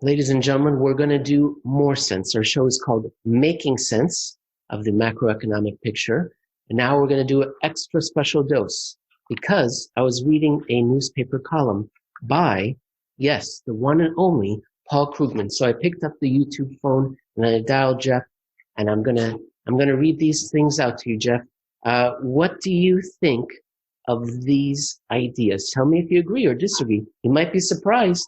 Ladies and gentlemen, we're going to do more sense. Our show is called Making Sense of the Macroeconomic Picture. And now we're going to do an extra special dose because I was reading a newspaper column by, yes, the one and only Paul Krugman. So I picked up the YouTube phone and I dialed Jeff, and I'm gonna read these things out to you, Jeff. What do you think of these ideas? Tell me if you agree or disagree. You might be surprised,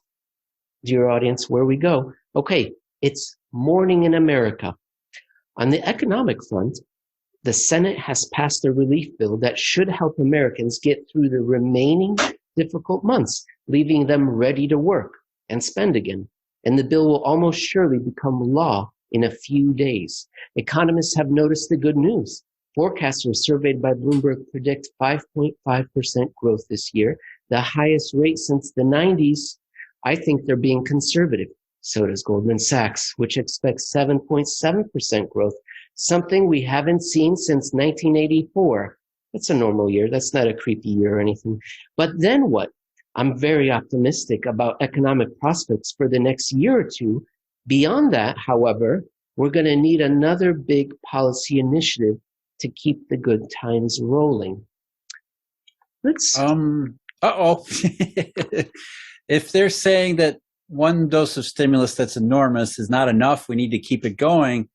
dear audience, where we go. Okay, it's morning in America. On the economic front, the Senate has passed a relief bill that should help Americans get through the remaining difficult months, leaving them ready to work and spend again. And the bill will almost surely become law in a few days. Economists have noticed the good news. Forecasters surveyed by Bloomberg predict 5.5% growth this year, the highest rate since the 90s. I think they're being conservative. So does Goldman Sachs, which expects 7.7% growth, something we haven't seen since 1984. That's a normal year. That's not a creepy year or anything. But then what? I'm very optimistic about economic prospects for the next year or two. Beyond that, however, we're going to need another big policy initiative to keep the good times rolling. If they're saying that one dose of stimulus that's enormous is not enough, we need to keep it going,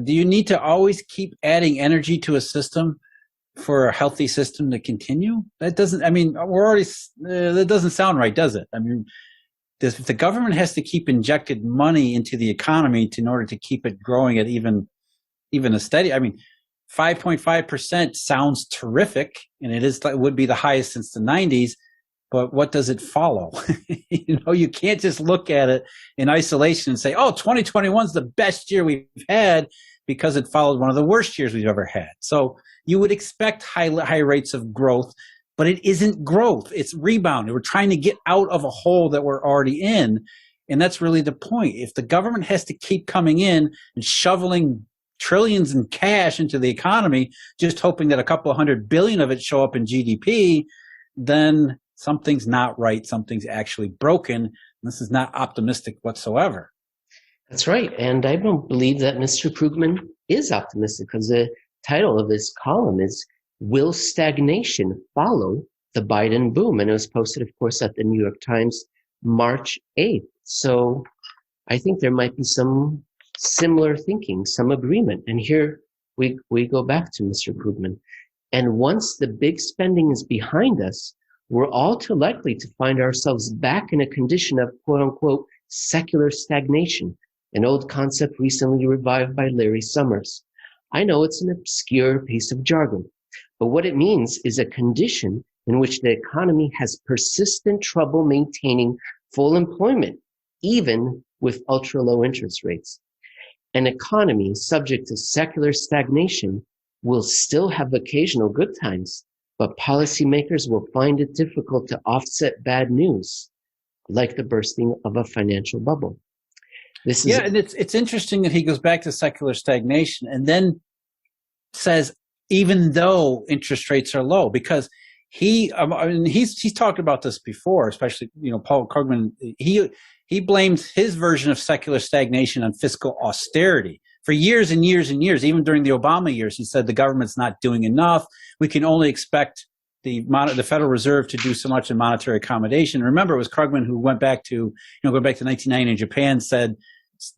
do you need to always keep adding energy to a system for a healthy system to continue? That doesn't, I mean, that doesn't sound right, does it? I mean, if the government has to keep injected money into the economy in order to keep it growing at even a steady, I mean, 5.5% sounds terrific, and it would be the highest since the 90s. But what does it follow? You can't just look at it in isolation and say, oh, 2021 is the best year we've had because it followed one of the worst years we've ever had. So you would expect high rates of growth, but it isn't growth. It's rebound. We're trying to get out of a hole that we're already in. And that's really the point. If the government has to keep coming in and shoveling trillions in cash into the economy, just hoping that a couple of $100 billion of it show up in GDP, then something's not right. Something's actually broken. This is not optimistic whatsoever. That's right. And I don't believe that Mr. Krugman is optimistic, because the title of his column is Will Stagnation Follow the Biden Boom? And it was posted, of course, at the NYTimes March 8th. So I think there might be some similar thinking, some agreement. And here we go back to Mr. Krugman. And once the big spending is behind us, we're all too likely to find ourselves back in a condition of quote-unquote secular stagnation, an old concept recently revived by Larry Summers. I know it's an obscure piece of jargon, but what it means is a condition in which the economy has persistent trouble maintaining full employment, even with ultra-low interest rates. An economy subject to secular stagnation will still have occasional good times, but policymakers will find it difficult to offset bad news, like the bursting of a financial bubble. And it's interesting that he goes back to secular stagnation and then says, even though interest rates are low, because he's talked about this before, especially Paul Krugman. He blames his version of secular stagnation on fiscal austerity. For years and years and years, even during the Obama years, he said the government's not doing enough. We can only expect the Federal Reserve to do so much in monetary accommodation. Remember, it was Krugman who went back to 1990 in Japan, said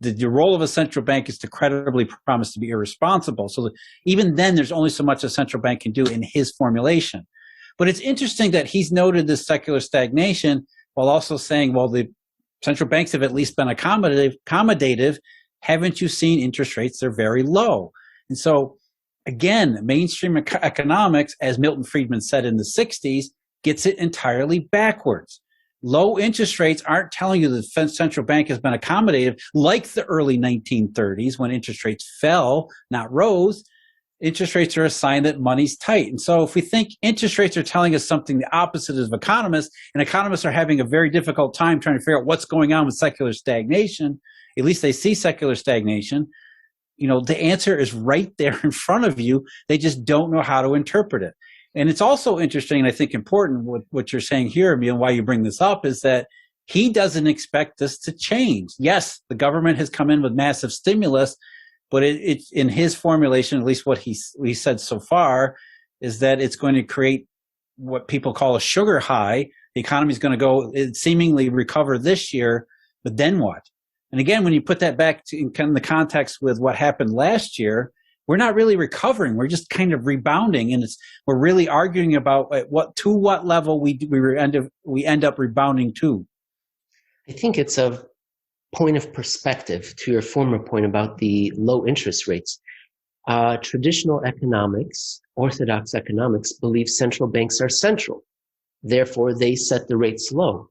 the role of a central bank is to credibly promise to be irresponsible. So even then, there's only so much a central bank can do in his formulation. But it's interesting that he's noted this secular stagnation while also saying, well, the central banks have at least been accommodative. Haven't you seen interest rates? They're very low. And so, again, mainstream economics, as Milton Friedman said in the 60s, gets it entirely backwards. Low interest rates aren't telling you the central bank has been accommodative like the early 1930s when interest rates fell, not rose. Interest rates are a sign that money's tight. And so if we think interest rates are telling us something the opposite of economists, and economists are having a very difficult time trying to figure out what's going on with secular stagnation, at least they see secular stagnation, the answer is right there in front of you. They just don't know how to interpret it. And it's also interesting, and I think important, what you're saying here, Emil, and why you bring this up, is that he doesn't expect this to change. Yes, the government has come in with massive stimulus, but it's in his formulation, at least what he said so far, is that it's going to create what people call a sugar high. The economy is going to go seemingly recover this year, but then what? And again, when you put that back to in kind of the context with what happened last year, we're not really recovering. We're just kind of rebounding, and we're really arguing about what level we end up rebounding to. I think it's a point of perspective to your former point about the low interest rates. Traditional economics, orthodox economics, believe central banks are central. Therefore, they set the rates low.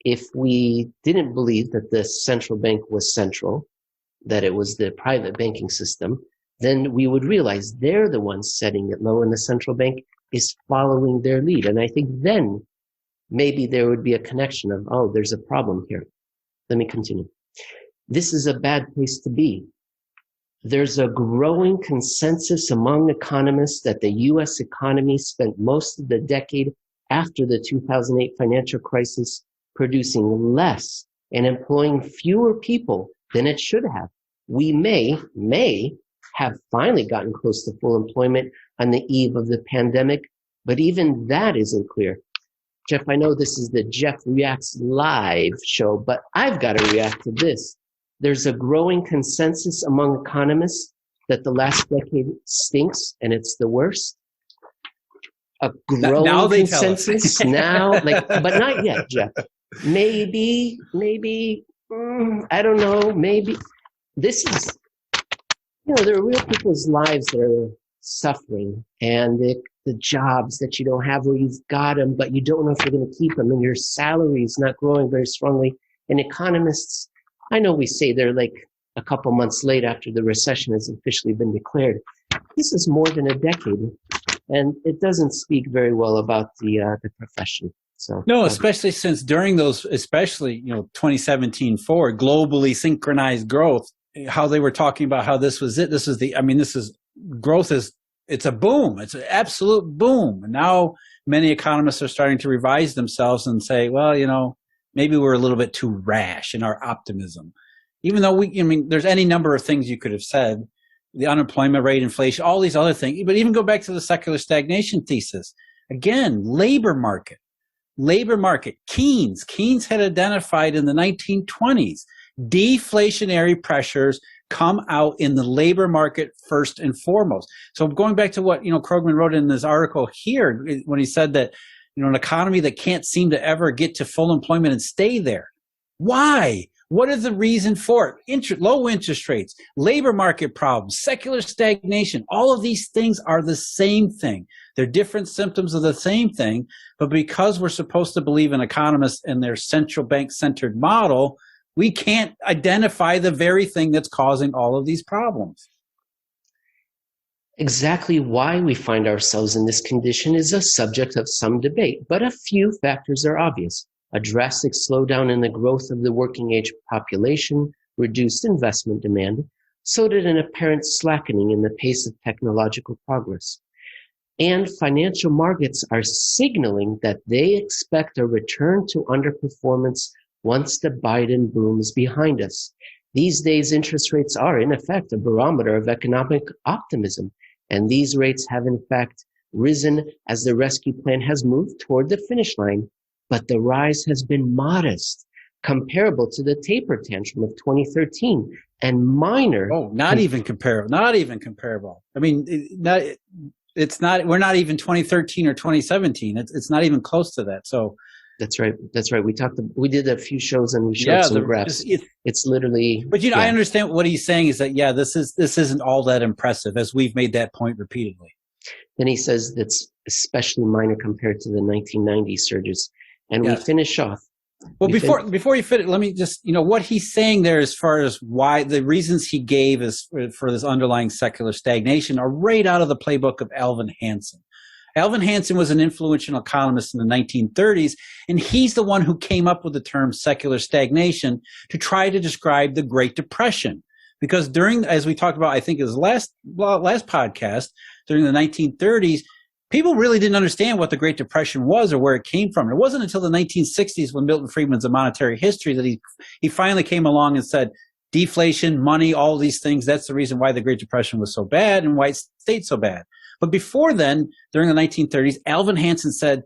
If we didn't believe that the central bank was central, that it was the private banking system, then we would realize they're the ones setting it low and the central bank is following their lead. And I think then maybe there would be a connection of, oh, there's a problem here. Let me continue. This is a bad place to be. There's a growing consensus among economists that the U.S. economy spent most of the decade after the 2008 financial crisis producing less and employing fewer people than it should have. We may have finally gotten close to full employment on the eve of the pandemic, but even that isn't clear. Jeff, I know this is the Jeff Reacts Live show, but I've got to react to this. There's a growing consensus among economists that the last decade stinks and it's the worst. A growing now consensus now, but not yet, Jeff. Maybe, I don't know, maybe. This is, there are real people's lives that are suffering, and the jobs that you don't have where you've got them, but you don't know if you're going to keep them, and your salary is not growing very strongly. And economists, I know we say they're like a couple months late after the recession has officially been declared. This is more than a decade, and it doesn't speak very well about the profession. So no, especially since during those, especially 2017 forward, globally synchronized growth, how they were talking about how this was it. This is growth is. It's a boom. It's an absolute boom. And now many economists are starting to revise themselves and say, well, maybe we're a little bit too rash in our optimism. Even though there's any number of things you could have said, the unemployment rate, inflation, all these other things. But even go back to the secular stagnation thesis. Again, labor market. Keynes had identified in the 1920s, deflationary pressures come out in the labor market first and foremost. So going back to what Krugman wrote in this article here, when he said that an economy that can't seem to ever get to full employment and stay there. Why? What is the reason for it? Low interest rates, labor market problems, secular stagnation. All of these things are the same thing. They're different symptoms of the same thing, but because we're supposed to believe in economists and their central bank centered model, we can't identify the very thing that's causing all of these problems. Exactly why we find ourselves in this condition is a subject of some debate, but a few factors are obvious. A drastic slowdown in the growth of the working age population reduced investment demand, so did an apparent slackening in the pace of technological progress. And financial markets are signaling that they expect a return to underperformance once the Biden boom is behind us. These days, interest rates are, in effect, a barometer of economic optimism, and these rates have, in fact, risen as the rescue plan has moved toward the finish line, but the rise has been modest, comparable to the taper tantrum of 2013, and minor. Oh, not even comparable. I mean, it's not. We're not even 2013 or 2017. It's not even close to that. So. That's right. We did a few shows and we showed some graphs. It's literally. But I understand what he's saying is that this isn't all that impressive, as we've made that point repeatedly. Then he says that's especially minor compared to the 1990 surges, and we finish off. Well, before you finish, let me just what he's saying there as far as why the reasons he gave is for this underlying secular stagnation are right out of the playbook of Alvin Hansen. Alvin Hansen was an influential economist in the 1930s, and he's the one who came up with the term secular stagnation to try to describe the Great Depression. Because as we talked about, I think it was last podcast, during the 1930s, people really didn't understand what the Great Depression was or where it came from. It wasn't until the 1960s when Milton Friedman's A Monetary History that he finally came along and said, deflation, money, all these things, that's the reason why the Great Depression was so bad and why it stayed so bad. But before then, during the 1930s, Alvin Hansen said,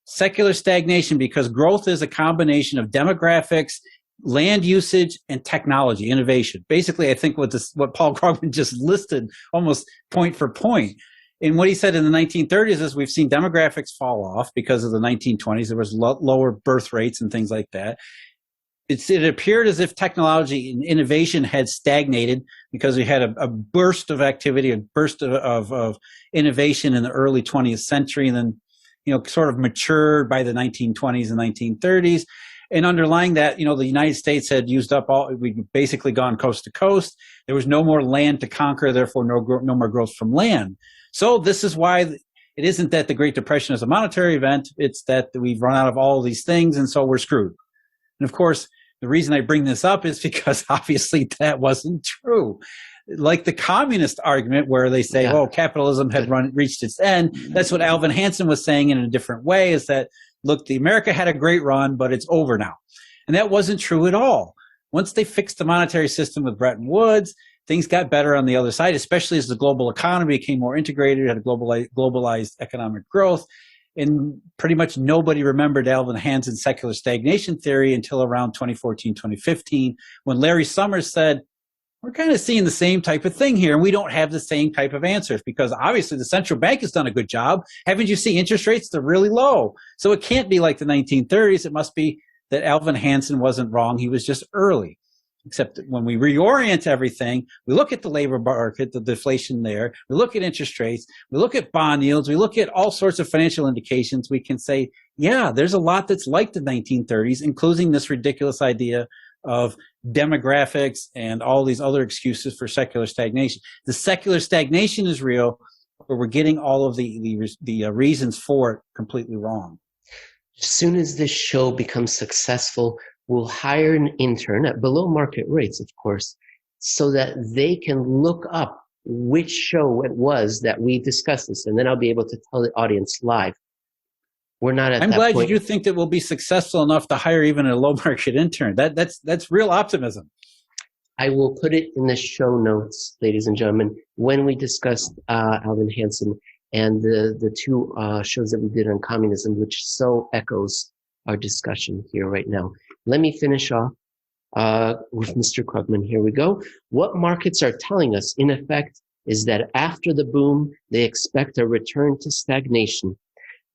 secular stagnation, because growth is a combination of demographics, land usage, and technology, innovation. Basically, I think what Paul Krugman just listed almost point for point. And what he said in the 1930s is we've seen demographics fall off because of the 1920s. There was lower birth rates and things like that. It appeared as if technology and innovation had stagnated because we had a burst of activity, a burst of innovation in the early 20th century, and then, sort of matured by the 1920s and 1930s. And underlying that, the United States had used up we'd basically gone coast to coast. There was no more land to conquer, therefore no more growth from land. So this is why it isn't that the Great Depression is a monetary event, it's that we've run out of all these things and so we're screwed. And of course, the reason I bring this up is because obviously that wasn't true. Like the communist argument where they say, capitalism had reached its end. That's what Alvin Hansen was saying in a different way, is that, look, America had a great run, but it's over now. And that wasn't true at all. Once they fixed the monetary system with Bretton Woods, things got better on the other side, especially as the global economy became more integrated, had a globalized economic growth. And pretty much nobody remembered Alvin Hansen's secular stagnation theory until around 2014, 2015, when Larry Summers said, we're kind of seeing the same type of thing here, and we don't have the same type of answers because obviously the central bank has done a good job. Haven't you seen interest rates? They're really low. So it can't be like the 1930s. It must be that Alvin Hansen wasn't wrong. He was just early. Except that when we reorient everything, we look at the labor market, the deflation there, we look at interest rates, we look at bond yields, we look at all sorts of financial indications, we can say, yeah, there's a lot that's like the 1930s, including this ridiculous idea of demographics and all these other excuses for secular stagnation. The secular stagnation is real, but we're getting all of the reasons for it completely wrong. As soon as this show becomes successful, we'll hire an intern at below market rates, of course, so that they can look up which show it was that we discussed this, and then I'll be able to tell the audience live. We're not at that point. I'm glad you do think that we'll be successful enough to hire even a low market intern. That's real optimism. I will put it in the show notes, ladies and gentlemen, when we discussed Alvin Hansen and the two shows that we did on communism, which so echoes our discussion here right now. Let me finish off with Mr. Krugman. Here we go. What markets are telling us, in effect, is that after the boom, they expect a return to stagnation.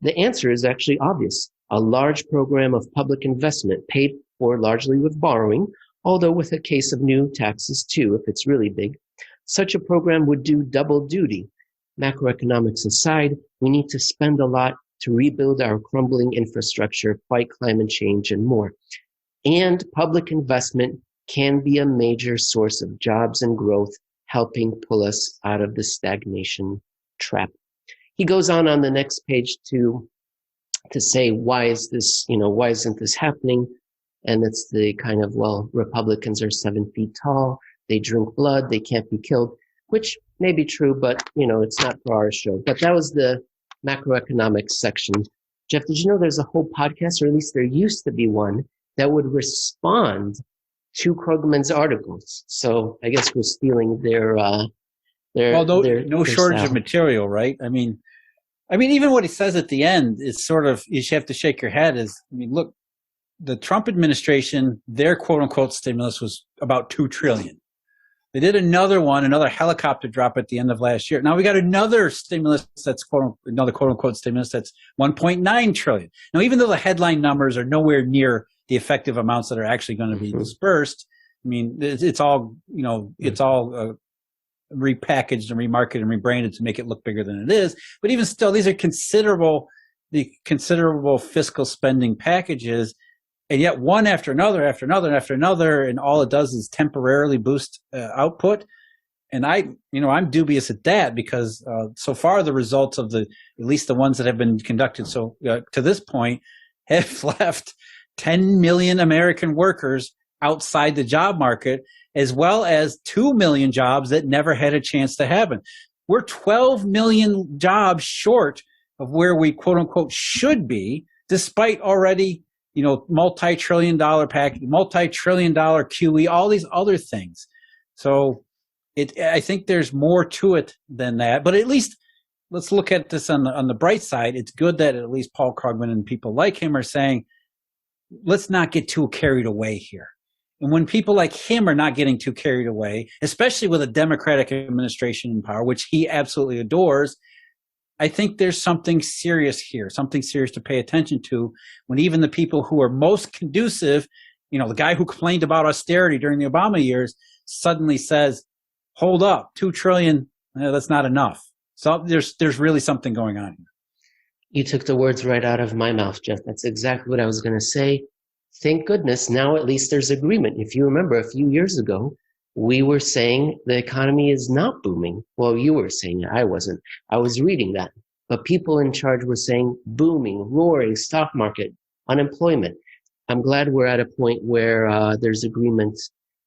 The answer is actually obvious. A large program of public investment paid for largely with borrowing, although with a case of new taxes too, if it's really big. Such a program would do double duty. Macroeconomics aside, we need to spend a lot to rebuild our crumbling infrastructure, fight climate change, and more. And public investment can be a major source of jobs and growth, helping pull us out of the stagnation trap. He goes on the next page to say, why is this, why isn't this happening? And it's the kind of, well, Republicans are 7 feet tall, they drink blood, they can't be killed, which may be true, but, it's not for our show. But that was the macroeconomics section. Jeff, did you know there's a whole podcast, or at least there used to be one, that would respond to Krugman's articles? So I guess we're stealing their no shortage of material, right? I mean, even what he says at the end is sort of, you have to shake your head. Look, the Trump administration, their quote unquote stimulus was about $2 trillion. They did another helicopter drop at the end of last year. Now we got another stimulus that's another quote unquote stimulus that's 1.9 trillion. Now, even though the headline numbers are nowhere near the effective amounts that are actually going to be dispersed, it's all repackaged and remarketed and rebranded to make it look bigger than it is. But even still, these are considerable fiscal spending packages. And yet one after another, after another, after another, and all it does is temporarily boost output. And I'm dubious at that because so far the results of at least the ones that have been conducted to this point have left 10 million American workers outside the job market, as well as 2 million jobs that never had a chance to happen. We're 12 million jobs short of where we quote unquote should be, despite already, multi-trillion dollar package, multi-trillion dollar QE, all these other things. So I think there's more to it than that, but at least let's look at this on the bright side. It's good that at least Paul Krugman and people like him are saying, let's not get too carried away here. And when people like him are not getting too carried away, especially with a Democratic administration in power, which he absolutely adores, I think there's something serious here, something serious to pay attention to, when even the people who are most conducive, the guy who complained about austerity during the Obama years suddenly says, hold up, 2 trillion, that's not enough. So there's really something going on here. You took the words right out of my mouth, Jeff. That's exactly what I was going to say. Thank goodness now at least there's agreement. If you remember a few years ago, we were saying the economy is not booming. Well, you were saying it. I wasn't. I was reading that. But people in charge were saying booming, roaring, stock market, unemployment. I'm glad we're at a point where there's agreement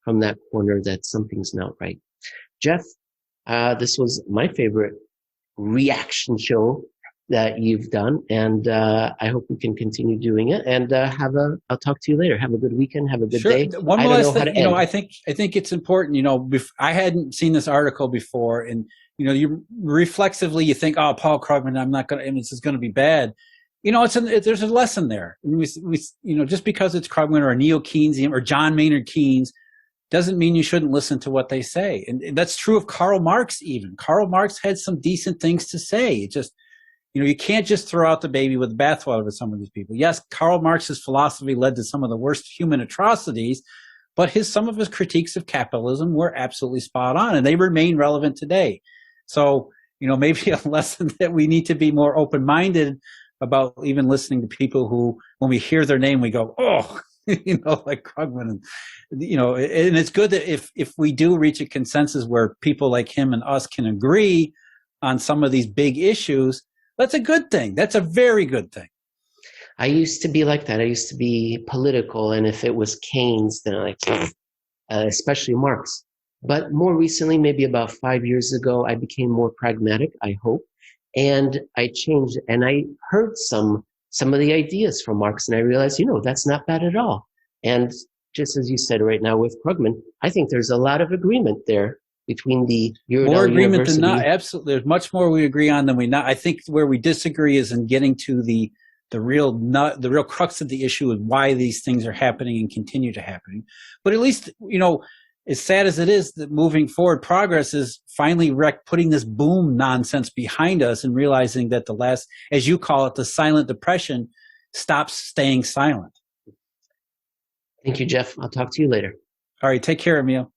from that corner that something's not right. Jeff, this was my favorite reaction show that you've done, and I hope we can continue doing it. And I'll talk to you later. Have a good weekend. Have a good day. One last thing, I think it's important. I hadn't seen this article before, and you reflexively you think, oh, Paul Krugman, I'm not going to. This is going to be bad. There's a lesson there. We just because it's Krugman or Neil Keynesian or John Maynard Keynes doesn't mean you shouldn't listen to what they say, and that's true of Karl Marx. Even Karl Marx had some decent things to say. It just you can't just throw out the baby with the bathwater with some of these people. Yes, Karl Marx's philosophy led to some of the worst human atrocities, but some of his critiques of capitalism were absolutely spot on, and they remain relevant today. So, maybe a lesson that we need to be more open-minded about even listening to people who, when we hear their name, we go, oh, like Krugman. And it's good that if we do reach a consensus where people like him and us can agree on some of these big issues, that's a good thing. That's a very good thing. I used to be like that. I used to be political, and if it was Keynes, then especially Marx. But more recently, maybe about 5 years ago, I became more pragmatic, I hope, and I changed. And I heard some of the ideas from Marx, and I realized, that's not bad at all. And just as you said right now with Krugman, I think there's a lot of agreement there between the more agreement University. than not. Absolutely, there's much more we agree on than we not. I think where we disagree is in getting to the real crux of the issue of why these things are happening and continue to happen. But at least as sad as it is, that moving forward, progress is finally putting this boom nonsense behind us and realizing that the last, as you call it, the silent depression stops staying silent. Thank you, Jeff. I'll talk to you later. All right, take care, Emil.